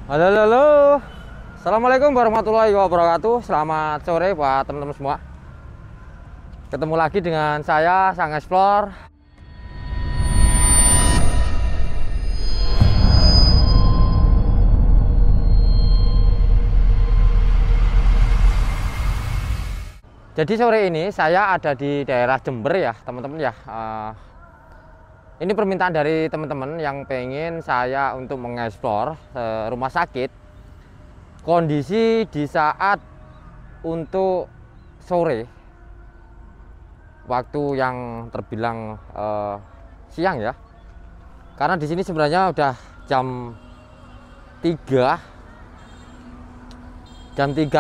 Halo, halo, halo. Assalamualaikum warahmatullahi wabarakatuh. Selamat sore buat teman-teman semua. Ketemu lagi dengan saya, Sang Explore. Jadi sore ini saya ada di daerah Jember ya, teman-teman ya. Ini permintaan dari teman-teman yang pengen saya untuk mengeksplor rumah sakit. Kondisi di saat untuk sore, waktu yang terbilang siang ya. Karena di sini sebenarnya udah jam 3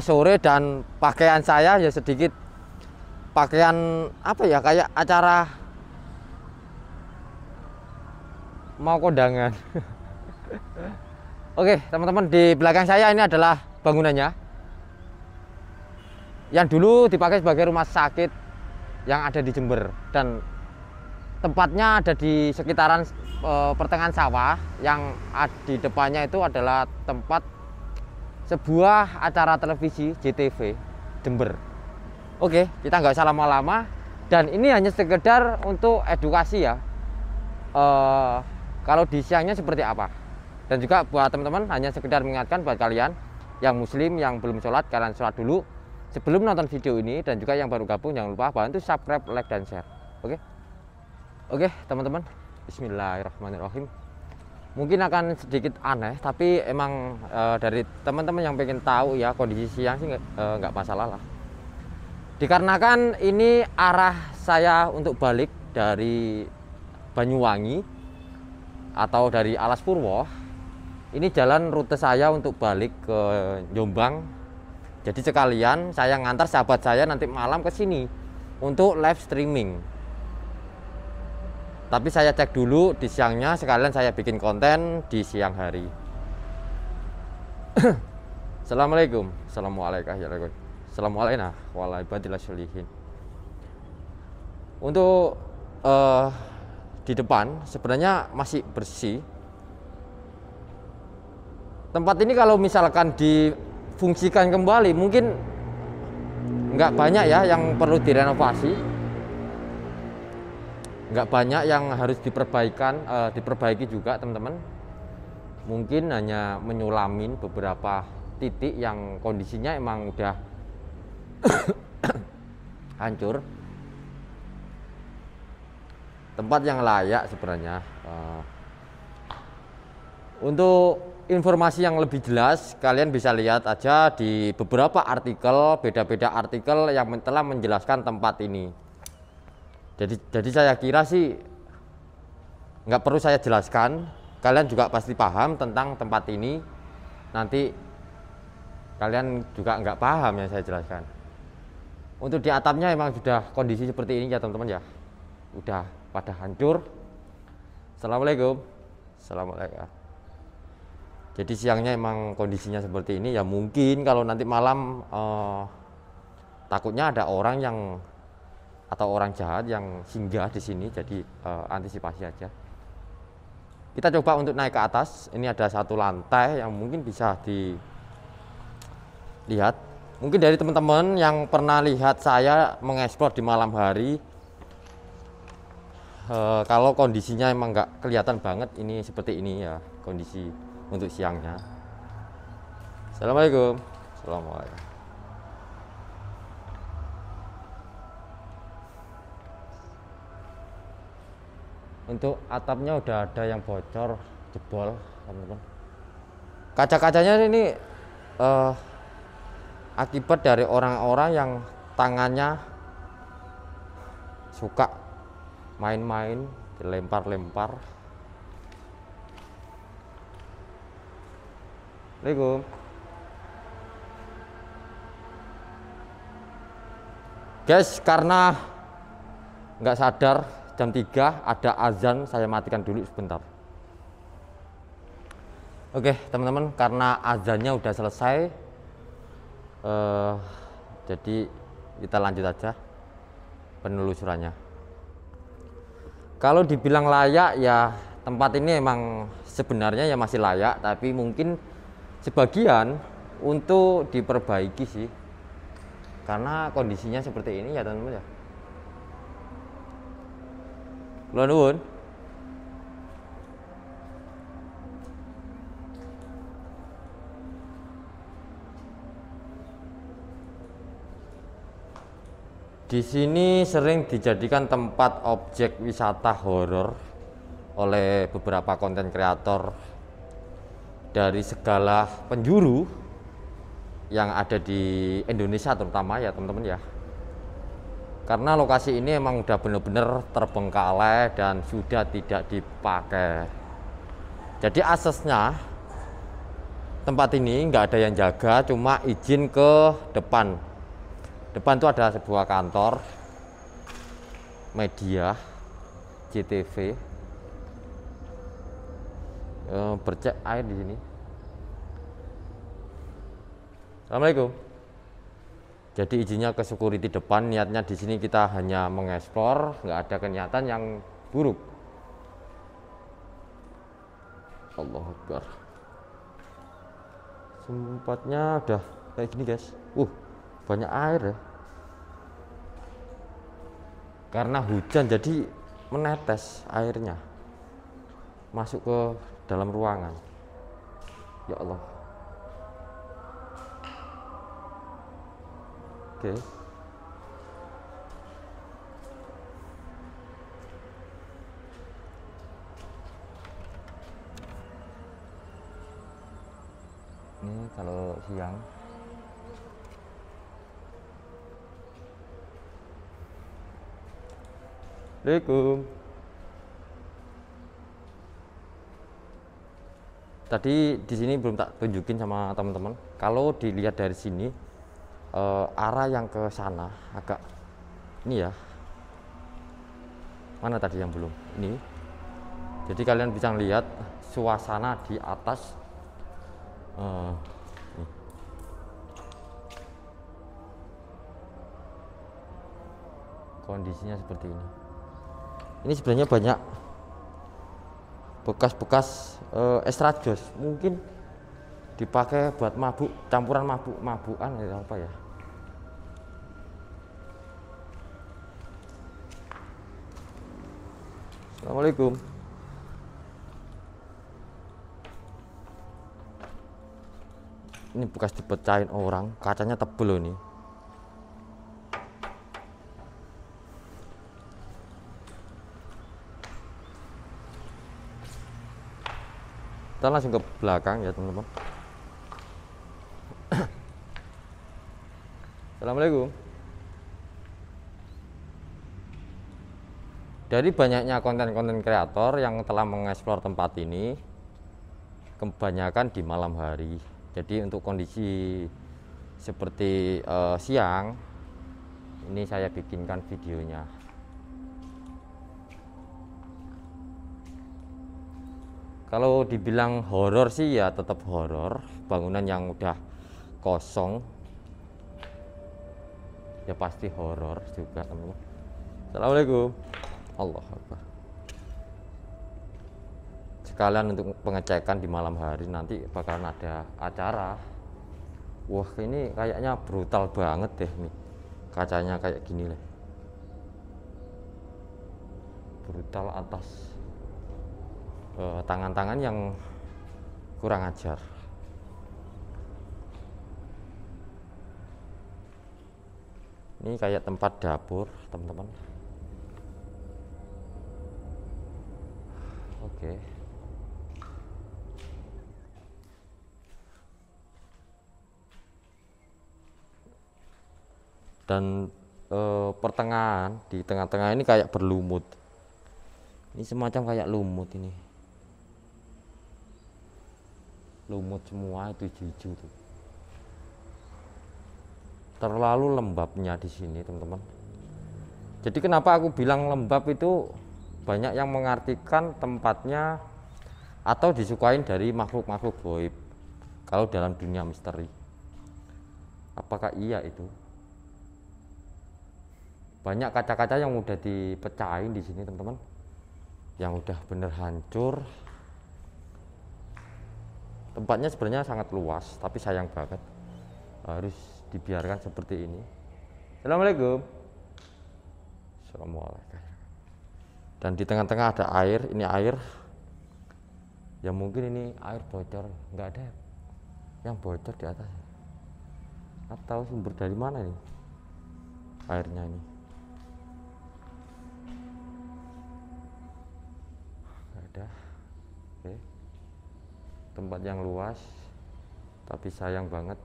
sore dan pakaian saya ya sedikit pakaian apa ya, kayak acara mau kondangan. Oke teman-teman, di belakang saya ini adalah bangunannya yang dulu dipakai sebagai rumah sakit yang ada di Jember, dan tempatnya ada di sekitaran pertengahan sawah. Yang di depannya itu adalah tempat sebuah acara televisi JTV Jember. Oke, kita nggak usah lama-lama, dan ini hanya sekedar untuk edukasi ya. Kalau di siangnya seperti apa, dan juga buat teman-teman hanya sekedar mengingatkan buat kalian yang muslim yang belum sholat, kalian sholat dulu sebelum nonton video ini, dan juga yang baru gabung jangan lupa bantu subscribe, like, dan share. Oke teman-teman, bismillahirrahmanirrahim. Mungkin akan sedikit aneh, tapi emang dari teman-teman yang pengen tahu ya, kondisi siang sih nggak masalah lah. Dikarenakan ini arah saya untuk balik dari Banyuwangi atau dari Alas Purwo, ini jalan rute saya untuk balik ke Jombang. Jadi sekalian saya ngantar sahabat saya nanti malam ke sini untuk live streaming. Tapi saya cek dulu di siangnya, sekalian saya bikin konten di siang hari. Assalamualaikum. Assalamualaikum warahmatullahi wabarakatuh. Untuk di depan sebenarnya masih bersih. Tempat ini kalau misalkan difungsikan kembali mungkin nggak banyak ya yang perlu direnovasi, nggak banyak yang harus diperbaiki juga teman-teman. Mungkin hanya menyulamin beberapa titik yang kondisinya emang udah hancur. Tempat yang layak sebenarnya. Untuk informasi yang lebih jelas, kalian bisa lihat aja di beberapa artikel, beda-beda artikel yang telah menjelaskan tempat ini. Jadi saya kira sih nggak perlu saya jelaskan, kalian juga pasti paham tentang tempat ini. Nanti kalian juga nggak paham yang saya jelaskan. Untuk di atapnya emang sudah kondisi seperti ini ya teman-teman ya, udah pada hancur. Assalamualaikum. Jadi siangnya emang kondisinya seperti ini ya. Mungkin kalau nanti malam takutnya ada orang atau orang jahat yang singgah di sini, jadi antisipasi aja. Kita coba untuk naik ke atas. Ini ada satu lantai yang mungkin bisa dilihat. Mungkin dari teman-teman yang pernah lihat saya mengeksplor di malam hari, kalau kondisinya emang nggak kelihatan banget ini seperti ini ya kondisi untuk siangnya. Assalamualaikum. Untuk atapnya udah ada yang bocor, jebol teman-teman. Kaca-kacanya ini akibat dari orang-orang yang tangannya suka main-main, dilempar-lempar. Assalamualaikum. Guys, karena nggak sadar jam 3 ada azan, saya matikan dulu sebentar. Oke teman-teman, karena azannya udah selesai, jadi kita lanjut aja penelusurannya. Kalau dibilang layak ya, tempat ini emang sebenarnya ya masih layak, tapi mungkin Sebagian untuk diperbaiki sih, karena kondisinya seperti ini ya teman-teman ya. Kula nuwun. Di sini sering dijadikan tempat objek wisata horor oleh beberapa konten kreator dari segala penjuru yang ada di Indonesia terutama ya teman-teman ya. Karena lokasi ini emang udah bener-bener terbengkalai dan sudah tidak dipakai. Jadi aksesnya tempat ini nggak ada yang jaga, cuma izin ke depan. Depan itu ada sebuah kantor media JTV. Bercek air di sini. Assalamualaikum. Jadi izinnya ke security depan, niatnya di sini kita hanya mengeksplor, nggak ada kenyataan yang buruk. Allahu Akbar. Sempatnya udah kayak gini guys. Banyak air ya. Karena hujan jadi menetes airnya masuk ke dalam ruangan. Ya Allah. Oke. Ini kalau siang. Assalamualaikum. Tadi di sini belum tak tunjukin sama teman-teman. Kalau dilihat dari sini, arah yang ke sana agak ini ya. Mana tadi yang belum? Ini. Jadi kalian bisa lihat suasana di atas. Kondisinya seperti ini. Ini sebenarnya banyak bekas-bekas estragos, mungkin dipakai buat mabuk, campuran mabukan atau apa ya. Assalamualaikum. Ini bekas dipecahin orang, kacanya tebel loh ini. Kita langsung ke belakang ya teman-teman. Assalamualaikum. Dari banyaknya konten-konten kreator yang telah mengeksplor tempat ini, kebanyakan di malam hari. Jadi untuk kondisi seperti siang, ini saya bikinkan videonya. Kalau dibilang horor sih ya tetap horor. Bangunan yang udah kosong ya pasti horor juga teman-teman. Assalamualaikum. Allah Akbar. Sekalian untuk pengecekan di malam hari, nanti bakalan ada acara. Wah ini kayaknya brutal banget deh nih, kacanya kayak gini lah, brutal atas tangan-tangan yang kurang ajar. Ini kayak tempat dapur teman-teman. Oke. Dan pertengahan, di tengah-tengah ini kayak berlumut. Ini semacam kayak lumut ini. Lumut semua itu hijau tuh. Terlalu lembabnya di sini teman-teman. Jadi kenapa aku bilang lembab itu, banyak yang mengartikan tempatnya atau disukain dari makhluk-makhluk gaib kalau dalam dunia misteri. Apakah iya itu? Banyak kaca-kaca yang udah dipecahin di sini teman-teman, yang udah bener hancur. Tempatnya sebenarnya sangat luas, tapi sayang banget harus dibiarkan seperti ini. Assalamualaikum. Assalamualaikum. Dan di tengah-tengah ada air. Ini air. Ya mungkin ini air bocor, nggak ada yang bocor di atas. Atau sumber dari mana nih airnya ini? Nggak ada. Oke. Tempat yang luas, tapi sayang banget.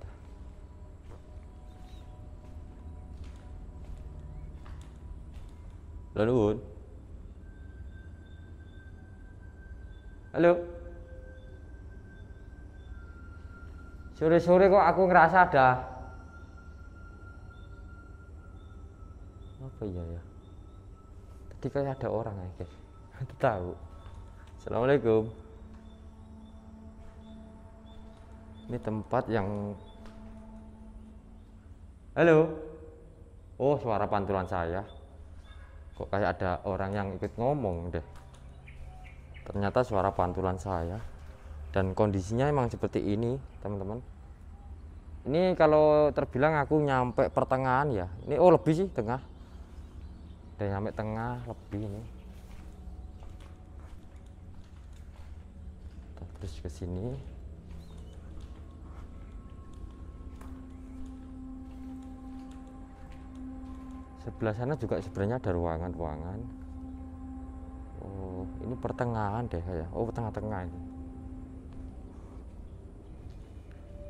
Lalu, halo. Sore-sore kok aku ngerasa ada apa ya? Tadi kayak ada orang ya guys. Tahu. Assalamualaikum. Ini tempat yang halo. Oh, suara pantulan saya. Kok kayak ada orang yang ikut ngomong deh. Ternyata suara pantulan saya. Dan kondisinya emang seperti ini, teman-teman. Ini kalau terbilang aku nyampe pertengahan ya. Ini oh lebih sih tengah. Udah nyampe tengah lebih ini. Terus ke sini. Sebelah sana juga sebenarnya ada ruangan-ruangan. Oh, ini pertengahan deh ya. Oh, tengah-tengah ini.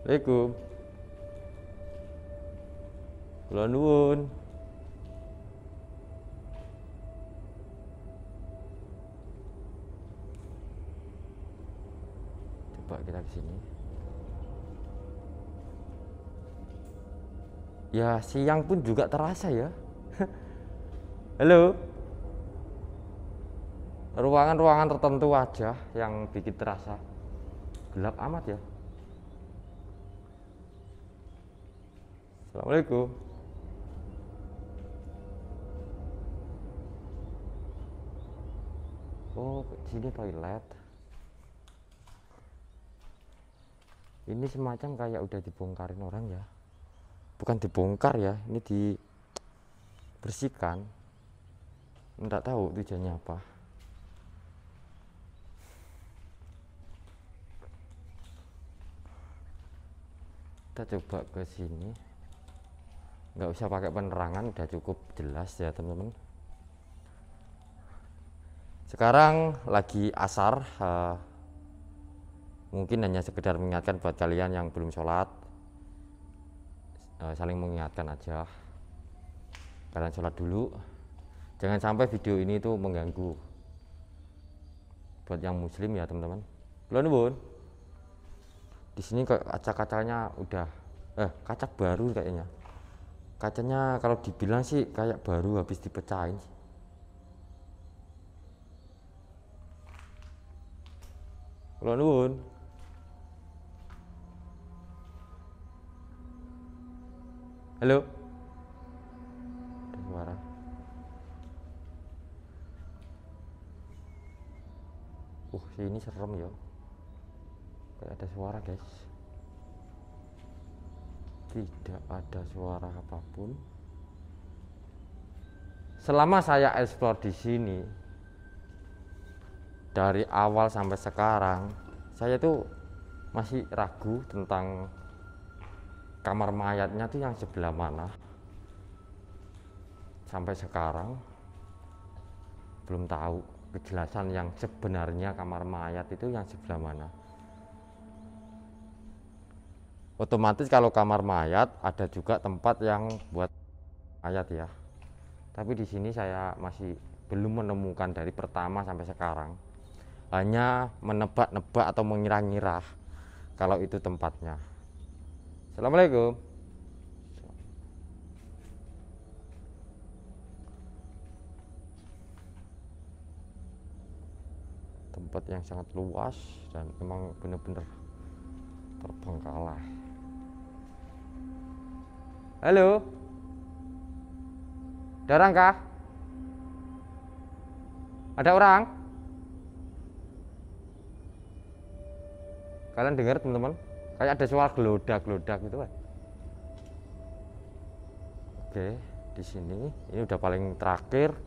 Assalamualaikum. Kula nuwun. Coba kita ke sini. Ya, siang pun juga terasa ya. Halo. Ruangan-ruangan tertentu aja yang bikin terasa gelap amat ya. Assalamualaikum. Oh, sini toilet. Ini semacam kayak udah dibongkarin orang ya. Bukan dibongkar ya, ini dibersihkan. Enggak tahu tujuannya apa. Kita coba ke sini. Nggak usah pakai penerangan, udah cukup jelas ya teman-teman. Sekarang lagi asar, mungkin hanya sekedar mengingatkan buat kalian yang belum sholat, saling mengingatkan aja. Kalian sholat dulu, jangan sampai video ini tuh mengganggu buat yang muslim ya teman-teman. Nuwun. Di sini kaca-kacanya udah kaca baru kayaknya. Kacanya kalau dibilang sih kayak baru habis dipecahin. Kula nuwun. Halo. Ada suara. Sini serem ya. Kayak ada suara, guys. Tidak ada suara apapun. Selama saya explore di sini dari awal sampai sekarang, saya tuh masih ragu tentang kamar mayatnya tuh yang sebelah mana. Sampai sekarang belum tahu kejelasan yang sebenarnya kamar mayat itu yang sebelah mana. Otomatis kalau kamar mayat ada juga tempat yang buat mayat ya. Tapi di sini saya masih belum menemukan dari pertama sampai sekarang. Hanya menebak-nebak atau mengira-ngira kalau itu tempatnya. Assalamualaikum. Tempat yang sangat luas dan memang benar-benar terbengkalai. Halo. Ada orang kah? Ada orang? Kalian dengar teman-teman? Kayak ada suara gelodak-gelodak gitu kan. Oke, di sini ini udah paling terakhir.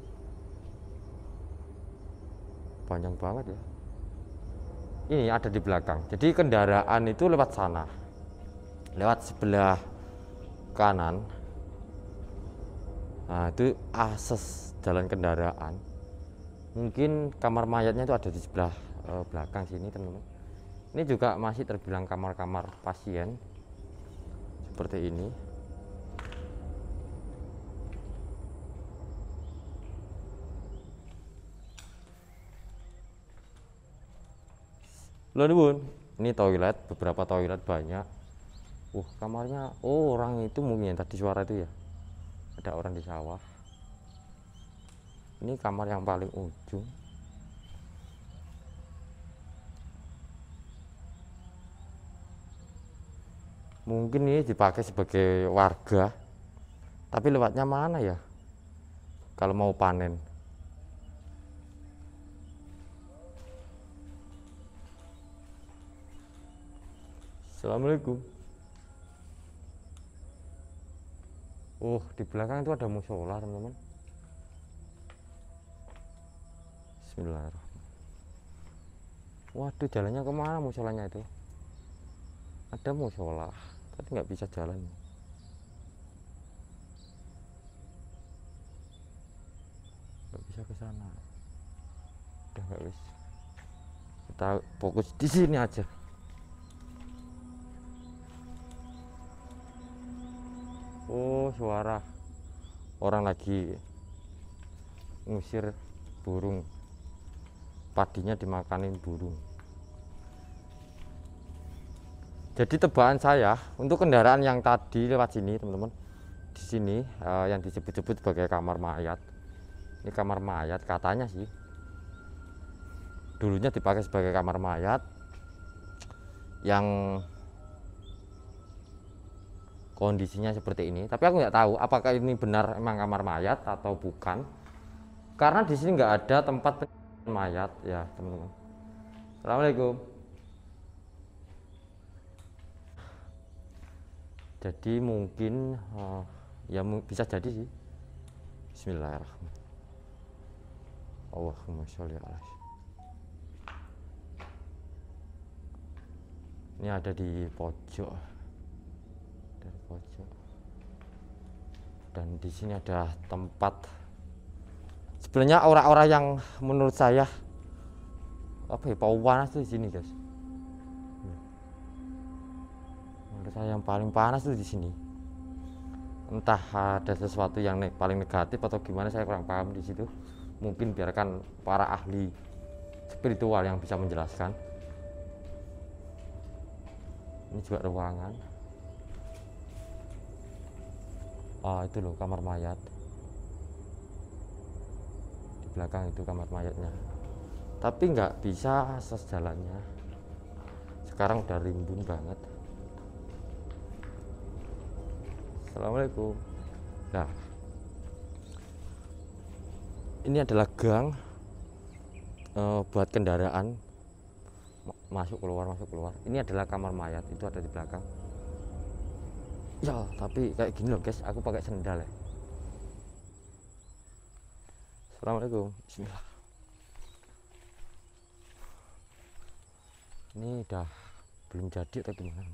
Panjang banget ya. Ini ada di belakang. Jadi kendaraan itu lewat sana. Lewat sebelah kanan. Nah, itu akses jalan kendaraan. Mungkin kamar mayatnya itu ada di sebelah belakang sini, teman-teman. Ini juga masih terbilang kamar-kamar pasien seperti ini. Loh Bun, ini toilet, beberapa toilet banyak. Kamarnya, orang itu mungkin yang tadi suara itu ya. Ada orang di sawah. Ini kamar yang paling ujung. Mungkin ini dipakai sebagai warga. Tapi lewatnya mana ya? Kalau mau panen. Assalamualaikum. Di belakang itu ada musola, teman-teman. Bismillahirrahmanirrahim. Waduh, jalannya kemana musolanya itu? Ada musola, tapi nggak bisa jalan. Nggak bisa ke sana. Udah nggak bisa. Kita fokus di sini aja. Suara orang lagi ngusir burung. Padinya dimakanin burung. Jadi tebakan saya untuk kendaraan yang tadi lewat sini, teman-teman. Di sini yang disebut-sebut sebagai kamar mayat. Ini kamar mayat katanya sih. Dulunya dipakai sebagai kamar mayat yang kondisinya seperti ini, tapi aku nggak tahu apakah ini benar emang kamar mayat atau bukan, karena di sini nggak ada tempat mayat ya, teman-teman. Assalamualaikum. Jadi mungkin ya bisa jadi sih. Bismillahirrahmanirrahim. Allahumma sholli ala. Ini ada di pojok. Dari pojok, dan di sini ada tempat. Sebenarnya aura-aura yang menurut saya bau panas tuh di sini, guys. Menurut saya yang paling panas tuh di sini. Entah ada sesuatu yang paling negatif atau gimana, saya kurang paham di situ. Mungkin biarkan para ahli spiritual yang bisa menjelaskan. Ini juga ruangan. Itu loh kamar mayat. Di belakang itu kamar mayatnya. Tapi nggak bisa akses jalannya. Sekarang udah rimbun banget. Assalamualaikum. Nah, ini adalah gang buat kendaraan masuk keluar. Ini adalah kamar mayat, itu ada di belakang. Ya, tapi kayak gini loh guys, aku pakai sendal ya. Assalamualaikum. Bismillah. Ini udah belum jadi atau gimana?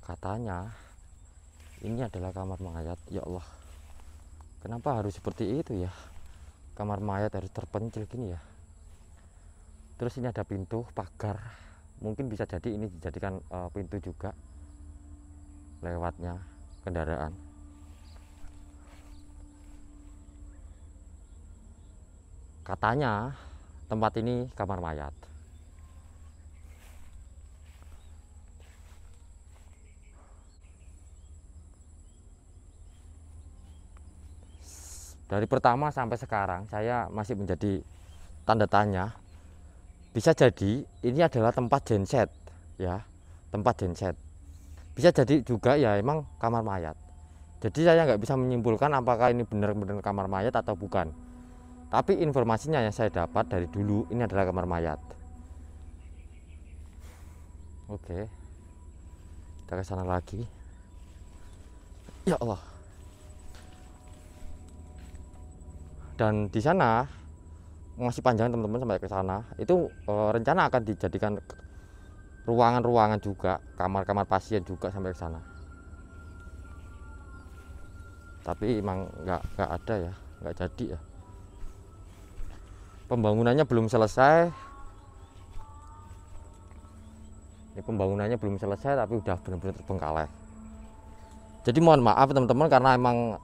Katanya ini adalah kamar mayat. Ya Allah, kenapa harus seperti itu ya? Kamar mayat harus terpencil gini ya. Terus ini ada pintu pagar, mungkin bisa jadi ini dijadikan pintu juga lewatnya kendaraan. Katanya tempat ini kamar mayat. Dari pertama sampai sekarang saya masih menjadi tanda tanya. Bisa jadi ini adalah tempat genset ya, tempat genset. Bisa jadi juga ya emang kamar mayat. Jadi saya nggak bisa menyimpulkan apakah ini benar-benar kamar mayat atau bukan. Tapi informasinya yang saya dapat dari dulu, ini adalah kamar mayat. Oke, kita ke sana lagi. Ya Allah. Dan di sana masih panjang teman-teman sampai ke sana. Itu rencana akan dijadikan ruangan-ruangan juga, kamar-kamar pasien juga sampai ke sana. Tapi emang nggak ada ya, nggak jadi ya. Pembangunannya belum selesai. Ini pembangunannya belum selesai tapi udah benar-benar terbengkalai. Jadi mohon maaf teman-teman karena emang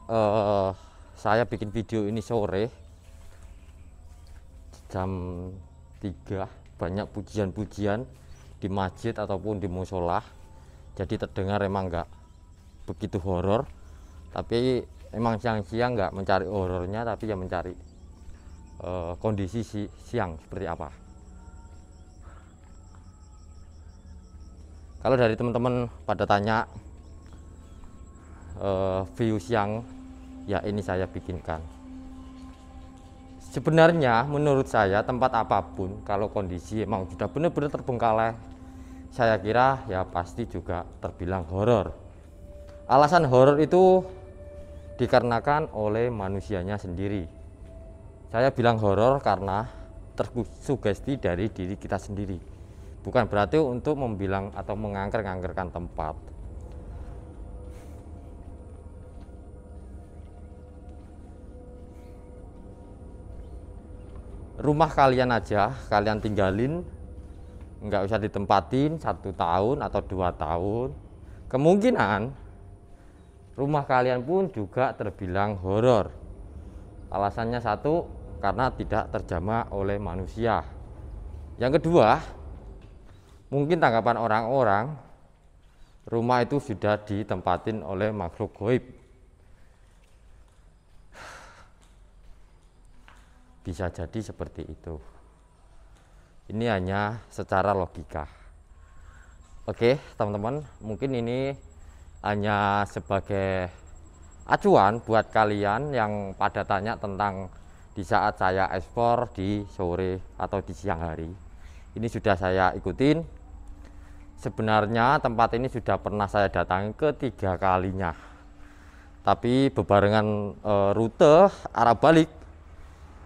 saya bikin video ini sore jam 3, banyak pujian-pujian di masjid ataupun di musola. Jadi terdengar emang nggak begitu horor. Tapi emang siang-siang nggak mencari horornya, tapi ya mencari kondisi siang seperti apa. Kalau dari teman-teman pada tanya view siang, ya ini saya bikinkan. Sebenarnya menurut saya tempat apapun kalau kondisi emang sudah benar-benar terbengkalai, saya kira ya pasti juga terbilang horor. Alasan horor itu dikarenakan oleh manusianya sendiri. Saya bilang horor karena tersugesti dari diri kita sendiri. Bukan berarti untuk membilang atau mengangker-ngangkerkan tempat. Rumah kalian aja, kalian tinggalin, nggak usah ditempatin 1 tahun atau 2 tahun. Kemungkinan rumah kalian pun juga terbilang horor. Alasannya satu, karena tidak terjamah oleh manusia. Yang kedua, mungkin tanggapan orang-orang, rumah itu sudah ditempatin oleh makhluk gaib. Bisa jadi seperti itu. Ini hanya secara logika. Oke, teman-teman, mungkin ini hanya sebagai acuan buat kalian yang pada tanya tentang di saat saya ekspor di sore atau di siang hari. Ini sudah saya ikutin. Sebenarnya tempat ini sudah pernah saya datangi ketiga kalinya. Tapi bebarengan rute arah balik,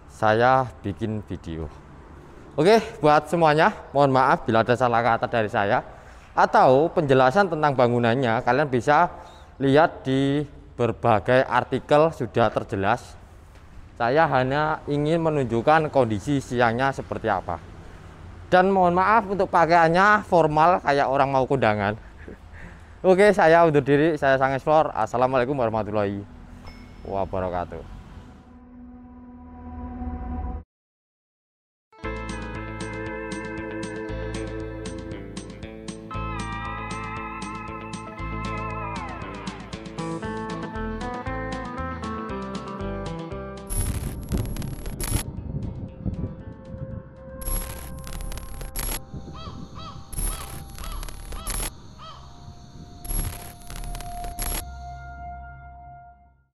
saya bikin video. Oke, buat semuanya, mohon maaf bila ada salah kata dari saya. Atau penjelasan tentang bangunannya kalian bisa lihat di berbagai artikel sudah terjelas. Saya hanya ingin menunjukkan kondisi siangnya seperti apa. Dan mohon maaf untuk pakaiannya formal kayak orang mau kondangan. Oke, saya undur diri, saya Sang Explore. Assalamualaikum warahmatullahi wabarakatuh.